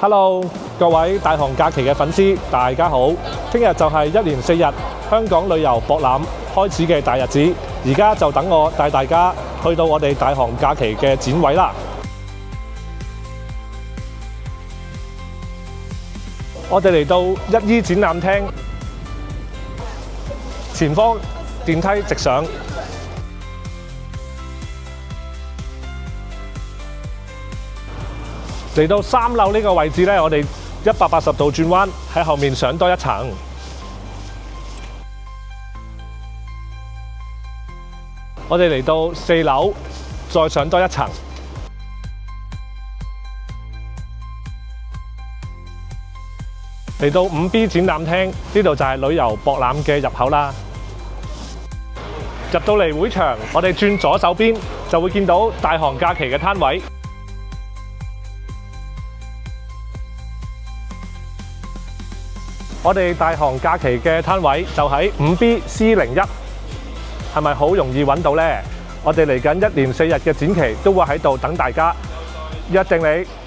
Hello， 各位大行假期嘅粉絲，大家好！聽日就係1連4日香港旅遊博覽開始嘅大日子，而家就等我帶大家去到我哋大行假期嘅展位啦。我哋嚟到1E展覽廳，前方電梯直上。嚟到3樓呢個位置呢，我哋180度轉彎，喺後面上多一層。我哋嚟到4樓，再上多一層。嚟到5B 展覽廳，呢度就係旅遊博覽嘅入口啦。入到嚟會場，我哋轉左手邊就會見到大行假期嘅攤位。我哋大行假期嘅攤位就喺5BC01，係咪好容易揾到呢？我哋嚟緊1連4日嘅展期都會喺度等大家，約定你。